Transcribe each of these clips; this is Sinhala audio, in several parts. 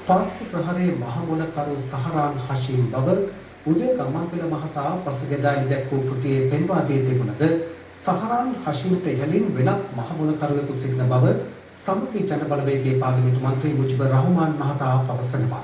පාස්කු ප්‍රහාරයේ මහමුණකරු සහරාන් හෂීම් බව උදේ ගම්මන්පිල මහතා පසුගියදායි දැක්වූ කෘතියේ පෙන්වා දී තිබුණද සහරාන් හෂීම්ට ඉහළින් වෙනත් මහමුණකරුවෙකු සිටින බව සමගි ජන බලවේගයේ පාර්ලිමේන්තු මන්ත්‍රී මුජිබුර් රහ්මාන් මහතා පවසනවා.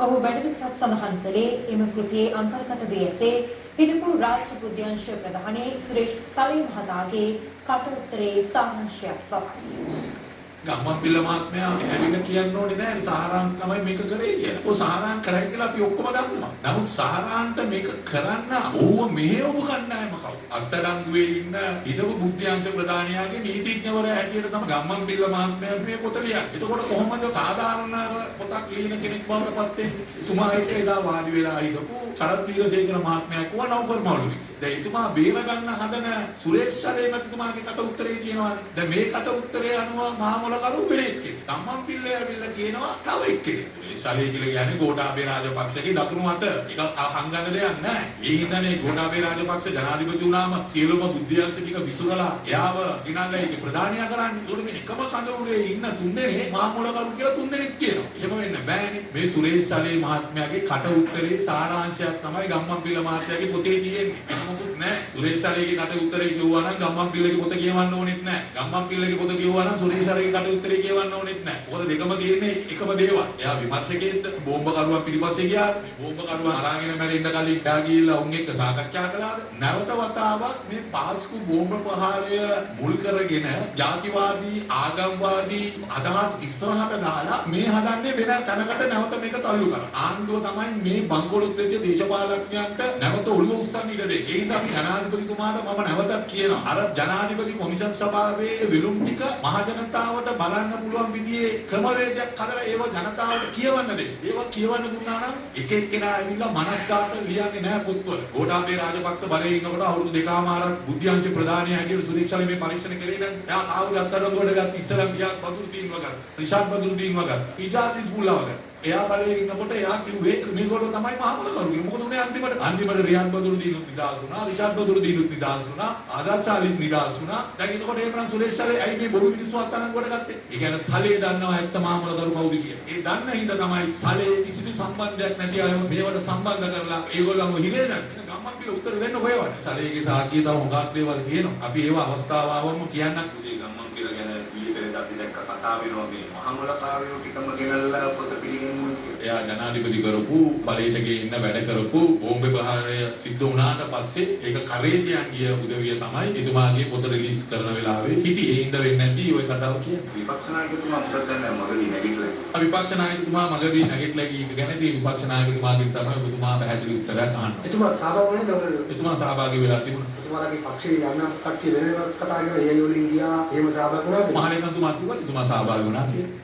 ඔහු වැඩිදුරටත් සඳහන් කළේ එම කෘතියේ අන්තර්ගත වී ඇත්තේ හිටපු රාජ්‍ය බුද්ධ්‍යංශ ප්‍රධානී සුරේෂ් සලේ මහතාගේ කට උත්තරේ සාරාංශයක් බවයි. ගම්මන්පිල මහත්මයා ඇවිල්ලා කියන්න ඕනේ නෑ සහරාන් තමයි මේක කරේ කියලා. ඔය සහරාන් කරයි කියලා අපි ඔක්කොම දන්නවා. නමුත් සහරාන්ට මේක කරන්න ඕව මෙහෙවපු කණ්ඩායම කවුද? අත්අඩංගුවේ ඉන්න හිටපු බුද්ධ්‍යංශ ප්‍රධානියාගේ නීතිඥවරයා හැටියට තමයි ගම්මන්පිල මහත්මයා මේ පොත ලියන්නේ. එතකොට කොහොමද සාධාරණ පොතක් ලියන කෙනෙක් බවට පත් වෙන්නේ? එතුමා ඒක එදා වාඩි වෙලා හිටපු සරත් වීරසේකර මහත්මයා කිව්වා නවුෆර් මෞලවි. දැන් එතුමා බේර ගන්න හදන සුරේෂ් සලේ මහත්මයාගේ කට උත්තරේ කියනවානේ. දැන් මේ කට උත්තරේ අනුව මහමුලකරු වෙලෙක් කෙනෙක්. ගම්මන්පිල්ලේ ඇවිල්ලා කියනවා තව එක්කෙනෙක්. මේ සලේ කියලා කියන්නේ ගෝඨාභය රාජපක්ෂගේ දකුණු අත. ඒක අහංගන්න දෙයක් නැහැ. ඒ හින්දානේ ගෝඨාභය රාජපක්ෂ ජනාධිපති වුණාම සියලුම බුද්ධ්‍යංශ ටික විසුරලා එයාව ගෙනල්ලා ඒක ප්‍රධානියා කරන්නේ. ඒකට මේ එකම කඳවුරේ ඉන්න තුන්දෙනේ මහමුලකරු කියලා තුන්දෙනෙක් කියනවා. එහෙම වෙන්න බෑනේ. මේ සුරේෂ් සලේ මහත්මයාගේ කට උත්තරේ සාරාංශයක් තමයි ගම්මන්පිල මහත්මයාගේ පොතේ තියෙන්නේ. මොකුත් නැහැ. සුරේෂ් සලේගේ කට උත්තරේ කිව්වා නම් ගම්මන්පිල්ලගේ පොත කියවන්න ඕනෙත් නැහැ. ගම්මන්පිල්ලගේ පොත කිව්වා නම් සුරේෂ් සලේගේ කට උත්තරේ කියවන්න ඕනෙත් නැහැ. මොකද දෙකම තියෙන්නේ එකම දේවල්. එයා විමර්ශකයෙක්ද බෝම්බකරුවන් පිටිපස්සේ ගියාද? මේ බෝම්බකරුවන් අරගෙන මැරෙන්න කලින් එයා ගිහිල්ලා උන් එක්ක සාකච්ඡා කළාද? නැවත වතාවක් මේ පාස්කු බෝම්බ ප්‍රහාරය මුල් කරගෙන ජාතිවාදී ආගම්වාදී අදහස් ඉස්සරහට දාලා මේ හදන්නේ වෙන තැනකට නැවත මේක තල්ලු කරා. ආණ්ඩුව තමයි මේ බංකොලොත් වෙච්ච දේශපාලඥයන්ට නැවත ඔළුව උස්සන්න ඉඩ දෙන්නේ. ඒ හින්දා අපි ජනාධිපතිතුමාට මම නැවතත් කියනවා. අර ජනාධිපති කොමිෂන් සභාවේ විලුම් ටික මහ ජනතාවට බලන්න පුළුවන් විදිහේ ක්‍රමවේදයක් හදලා ඒව ජනතාවට කියවන්න දෙන්න. ඒව කියවන්න දුන්නා නම් එක එක්කෙනා ඇවිල්ලා මනස්ගත ලියන්නේ නැහැ පොත්වල. ගෝඨාභය රාජපක්ෂ බලයේ ඉන්නකොට අවුරුදු දෙකමාරක් බුද්ධ්‍යංශ ප්‍රධානියා හැටියට සුරේෂ් සලේ මේ පරීක්ෂණ කරේ නම් එයා ආවුද අත්අඩංගුවට ගත්ත ඉස්සලම් ගියා බදුරුදීන් වගේ. රිෂාඩ් බදුරුදීන් වගේ. ඉජාස් ඉස්බුල්ලා වගේ. එයා බලයේ ඉන්නකොට එයා කිව්වේ මේගොල්ලෝ තමයි මහමුලකරු. මොකද උනේ අන්තිමට රියාඩ් බදුරුදීනුත් නිදහස් වුණා, රිෂාඩ් බදුරුදීනුත් නිදහස් වුණා, ආදාත් සාලිත් නිදහස් වුණා. දැන් එතකොට එහෙමනම් සුරේෂ් සලේ ඇයි මේ බොරු මිනිස්සු අත්අඩංගුවට ගත්තේ? ඒ කියන්නේ සලේ දන්නවා ඇත්ත මහමුලකරු කවුද කියලා. ඒ දන්න හින්දා තමයි සලේ කිසිදු සම්බන්ධයක් නැති අය මේවට සම්බන්ධ කරලා ඒගොල්ලන්ව හිරේ දාන්නේ. ගම්මන්පිල උත්තර දෙන්න හොයවන්න. සලේගේ සාක්කිය තව හොඟක් දේවල් කියනවා. අපි ඒව අවස්ථාව ආවම කියන්නත් ගම්මන්පිල ගැන ඊයේ පෙරේද අපි දැක්ක කතා වෙනවා මේ මහමුලකාරයෝ ටිකම ගෙනල්ලා පොත පිළිගන්නේ. එයා ජනාධිපති කරපු බලයට ගේන්න වැඩ කරපු බෝම්බ ප්‍රහාරය සිද්ධ වුණාට පස්සේ ඒක කරේදියන් ගිය උදවිය තමයි එතුමාගේ පොත රිලීස් කරන වෙලාවේ හිටියේ. ඒ හින්දා වෙන්නේ නැති ওই කතාව කියන්නේ. විපක්ෂ නායකතුමා මොකද කරන්නේ මගදී නැගිටලා? විපක්ෂ නායකතුමා මගදී නැගිටලා ගිහින් ගැනදී විපක්ෂ නායකතුමාගෙන් තමයි ඔබතුමා පැහැදිලි උත්තරයක් අහන්නේ. එතුමා සහභාගී වෙන්නේ එතුමා සහභාගී වෙලා තිබුණා. එතුමාගේ පක්ෂයේ යම් කට්ටිය වෙනම කතා කරලා ඒ වලින් ගියා එහෙම සහභාගී වුණාද? මහලේකම්තුමා කිව්වා එතුමා සහභාගී වුණා කියලා.